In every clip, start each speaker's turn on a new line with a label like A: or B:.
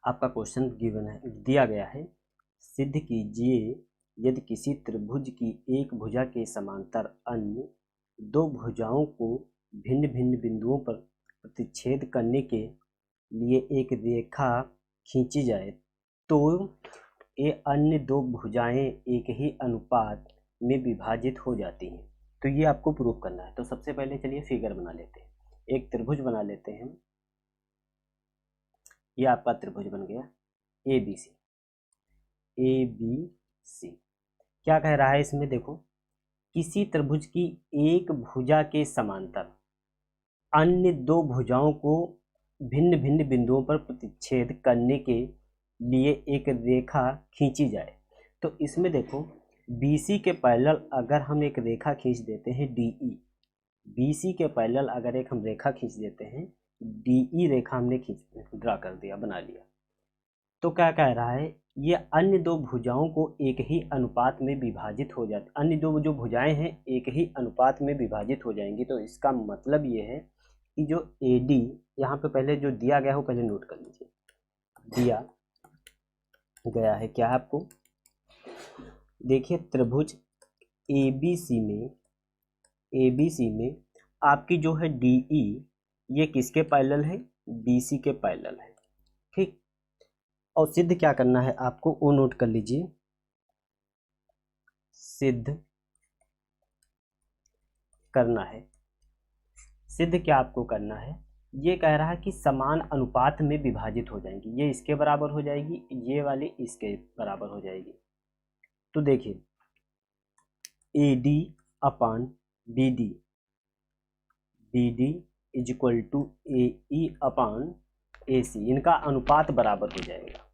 A: आपका question given है, दिया गया है, सिद्ध कीजिए यदि किसी त्रिभुज की एक भुजा के समांतर अन्य दो भुजाओं को भिन्न भिन्न बिंदुओं पर प्रतिच्छेद करने के लिए एक रेखा खींची जाए तो ये अन्य दो भुजाएं एक ही अनुपात में विभाजित हो जाती हैं। तो ये आपको प्रूफ करना है। तो सबसे पहले चलिए फिगर बना लेते हैं, एक त्रिभुज बना लेते हैं। ये आपका त्रिभुज बन गया A B C. A B C क्या कह रहा है इसमें, देखो, किसी त्रिभुज की एक भुजा के समांतर अन्य दो भुजाओं को भिन्न भिन्न बिंदुओं पर प्रतिच्छेद करने के लिए एक रेखा खींची जाए। तो इसमें देखो, BC के पैरेलल अगर हम एक रेखा खींच देते हैं DE, BC के पैरेलल अगर एक हम रेखा खींच देते हैं, DE रेखा हमने ड्रा कर दिया, बना लिया, तो क्या कह रहा है, ये अन्य दो भुजाओं को एक ही अनुपात में विभाजित हो जाती, अन्य दो जो भुजाएं हैं एक ही अनुपात में विभाजित हो जाएंगी। तो इसका मतलब ये है कि जो AD यहाँ पे पहले जो दिया गया हो पहले नोट कर लीजिए, दिया गया है क्या है आपको, देखिए त्रिभुज ABC में आपकी जो है DE ये किसके पैरेलल है, BC के पैरेलल है, ठीक। और सिद्ध क्या करना है आपको, वो नोट कर लीजिए, सिद्ध करना है। सिद्ध क्या आपको करना है, ये कह रहा है कि समान अनुपात में विभाजित हो जाएंगी, ये इसके बराबर हो जाएगी, ये वाली इसके बराबर हो जाएगी। तो देखिए AD upon BD, BD is equal to AE upon AC, इनका अनुपात बराबर हो जाएगा।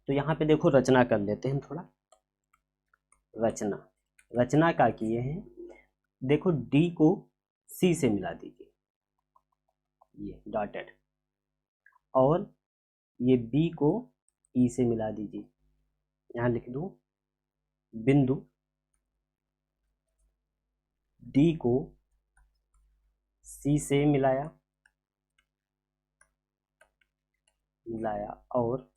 A: तो यहाँ पे देखो रचना कर लेते हैं, थोड़ा रचना क्या किए हैं, देखो D को C से मिला दीजिए, ये डॉटेड, और ये B को E से मिला दीजिए, यहाँ लिख दो बिंदु D को C से मिलाया और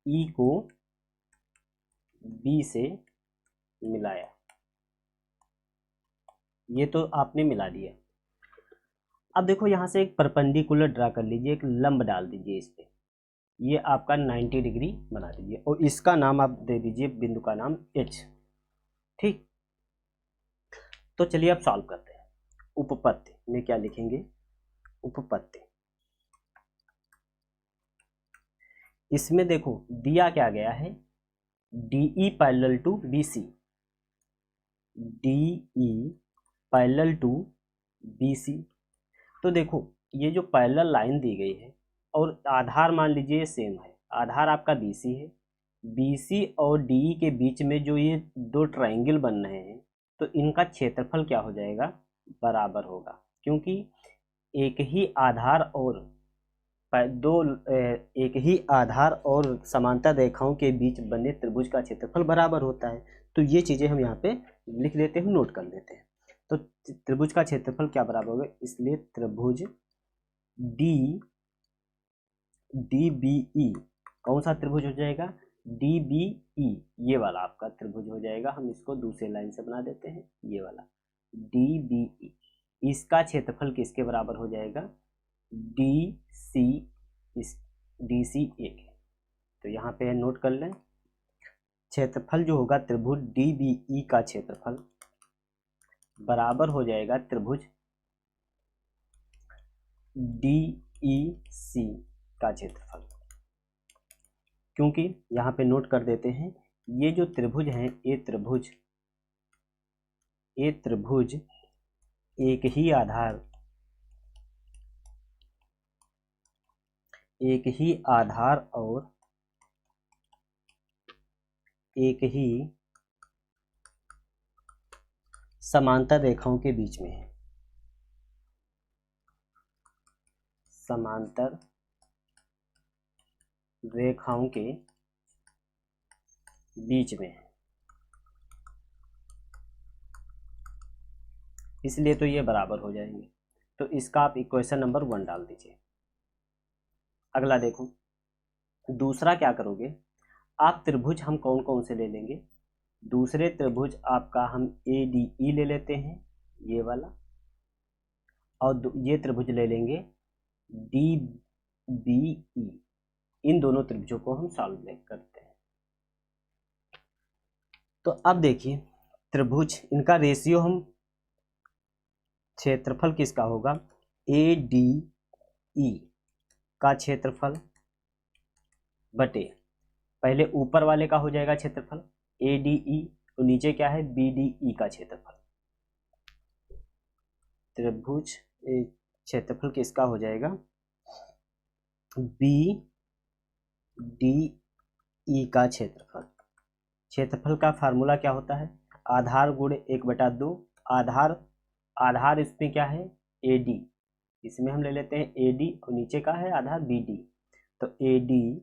A: E को B से मिलाया, ये तो आपने मिला दिया। अब देखो यहाँ से एक परपेंडिकुलर ड्रा कर लीजिए, एक लंब डाल दीजिए इस पे, ये आपका 90 डिग्री बना दीजिए और इसका नाम आप दे दीजिए, बिंदु का नाम H, ठीक। तो चलिए अब सॉल्व करते हैं। उपपत्ति में क्या लिखेंगे, उपपत्ति, इसमें देखो दिया क्या गया है, DE parallel to BC, DE parallel to BC। तो देखो ये जो पैरेलल लाइन दी गई है और आधार मान लीजिए सेम है, आधार आपका BC है, BC और DE के बीच में जो ये दो ट्रायंगल बन रहे हैं तो इनका क्षेत्रफल क्या हो जाएगा, बराबर होगा, क्योंकि एक ही आधार और समांतर रेखाओं के बीच बने त्रिभुज का क्षेत्रफल बराबर होता है। तो ये चीजें हम यहाँ पे लिख लेते हैं, नोट कर लेते हैं। तो त्रिभुज का क्षेत्रफल क्या बराबर होगा, इसलिए त्रिभुज DBE कौन सा त्रिभुज हो जाएगा, DBE, ये वाला आपका त्रिभुज हो जाएगा। हम इसको दूसरे लाइन से बना देते हैं, ये वाला DBE, इसका क्षेत्रफल किसके बराबर हो जाएगा, DC, DC 1। तो यहाँ पे नोट कर लें, क्षेत्रफल जो होगा त्रिभुज DBE का क्षेत्रफल बराबर हो जाएगा त्रिभुज DEC का क्षेत्रफल, क्योंकि यहाँ पे नोट कर देते हैं ये जो त्रिभुज हैं, ये त्रिभुज एक ही आधार और एक ही समांतर रेखाओं के बीच में है, समांतर रेखाओं के बीच में है, इसलिए तो ये बराबर हो जाएंगे। तो इसका आप इक्वेशन नंबर 1 डाल दीजिए। अगला देखो, दूसरा क्या करोगे, आप त्रिभुज हम कौन कौन से ले लेंगे, दूसरे त्रिभुज आपका हम ADE ले लेते हैं, ये वाला, और ये त्रिभुज ले लेंगे DBE। इन दोनों त्रिभुजों को हम सॉल्व करते हैं। तो अब देखिए त्रिभुज, इनका रेशियो हम, क्षेत्रफल किसका होगा, ADE का क्षेत्रफल बटे, पहले ऊपर वाले का हो जाएगा क्षेत्रफल ADE, तो नीचे क्या है BDE का क्षेत्रफल। त्रिभुज क्षेत्रफल किसका हो जाएगा, BDE का क्षेत्रफल। क्षेत्रफल का फार्मूला क्या होता है, आधार गुणे 1/2, आधार इसमें क्या है AD, इसमें हम ले लेते हैं AD और नीचे का है आधार BD, तो AD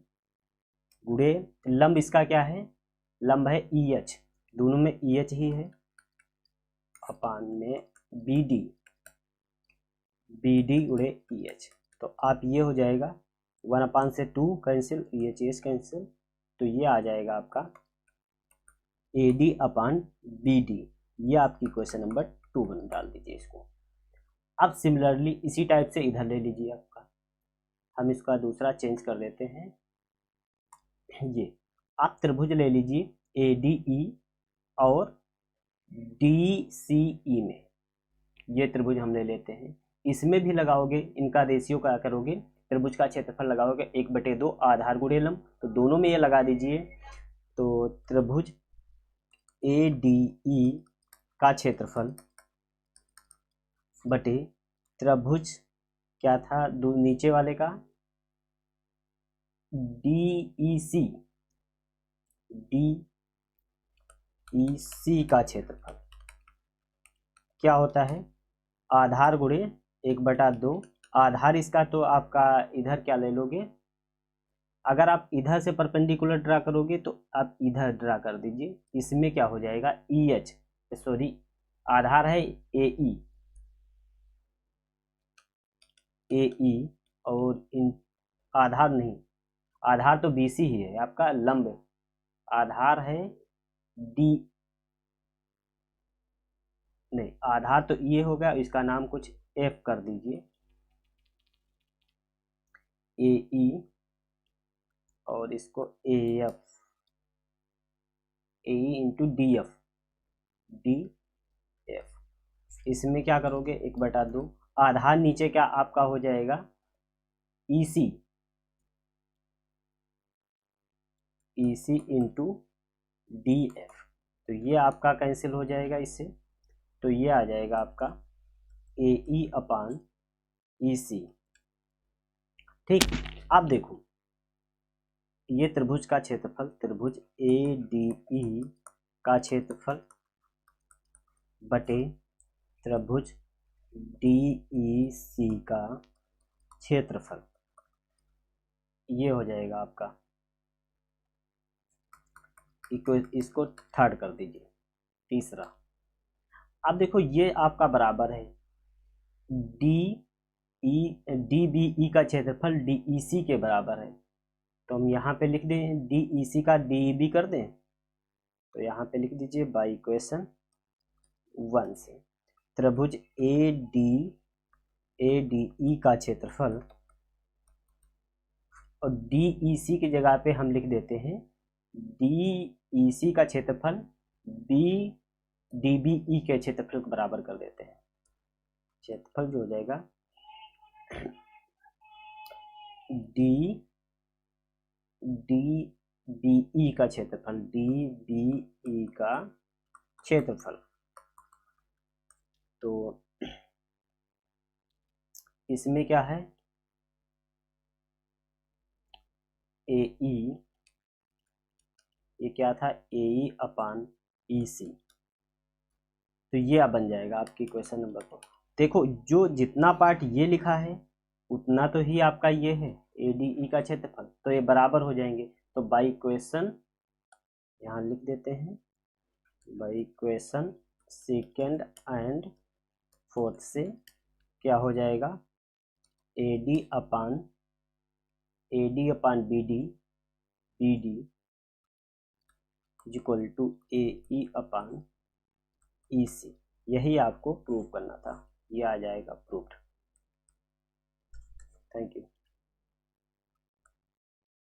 A: गुणे लंब इसका क्या है, लंब है EH, दोनों में EH ही है, अपान में BD गुणे EH। तो आप ये हो जाएगा 1/2 कैंसिल, EH कैंसिल, तो ये आ जाएगा आपका AD/BD। ये आपकी क्वेश्चन नंबर 2 डाल दीजिए इसको। अब सिमिलरली इसी टाइप से इधर ले लीजिए आपका, हम इसका दूसरा चेंज कर देते हैं। ये आप त्रिभुज ले लीजिए ADE और DCE में, ये त्रिभुज हम ले लेते हैं, इसमें भी लगाओगे, इनका रेशियो क्या करोगे, त्रिभुज का क्षेत्रफल लगाओगे 1/2 आधार गुणे लंब, तो दोनों में ये लगा दीजिए, तो त्रिभुज ADE का क्षेत्रफल बटे त्रिभुज क्या था नीचे वाले का DEC का क्षेत्रफल क्या होता है, आधार गुणे 1/2, आधार इसका तो आपका इधर क्या ले लोगे, अगर आप इधर से परपेंडिकुलर ड्रा करोगे तो आप इधर ड्रा कर दीजिए, इसमें क्या हो जाएगा EH, सॉरी आधार है AE और इन आधार नहीं, आधार तो BC ही है आपका, लंब आधार है D, नहीं आधार तो ये होगा, इसका नाम कुछ F कर दीजिए, AE और इसको AF, AE इंटू DF, इसमें क्या करोगे 1/2, आधार नीचे क्या आपका हो जाएगा EC इंटू DF, तो ये आपका कैंसिल हो जाएगा इससे, तो ये आ जाएगा आपका AE/EC। ठीक, अब देखो ये त्रिभुज का क्षेत्रफल, त्रिभुज ADE का क्षेत्रफल बटे त्रिभुज DEC का क्षेत्रफल, ये हो जाएगा आपका, इसको थर्ड कर दीजिए, तीसरा। अब देखो ये आपका बराबर है DBE का क्षेत्रफल DEC के बराबर है, तो हम यहाँ पे लिख दें DEC का DEB कर दें, तो यहाँ पे लिख दीजिए बाई इक्वेशन 1 से त्रिभुज ADE का क्षेत्रफल, और DEC की जगह पे हम लिख देते हैं DEC का क्षेत्रफल DBE के क्षेत्रफल को बराबर कर देते हैं, क्षेत्रफल जो हो जाएगा DBE का क्षेत्रफल, DBE का क्षेत्रफल, तो इसमें क्या है AE, ये क्या था AE/EC, तो ये अब बन जाएगा आपकी क्वेश्चन नंबर 4। देखो जो जितना पार्ट ये लिखा है उतना तो ही आपका ये है ADE का क्षेत्रफल, तो ये बराबर हो जाएंगे, तो बाई इक्वेशन यहाँ लिख देते हैं, by equation second and fourth से क्या हो जाएगा, AD upon BD is equal to AE upon EC। यही आपको प्रूव करना था, ये आ जाएगा प्रूव्ड। Thank you.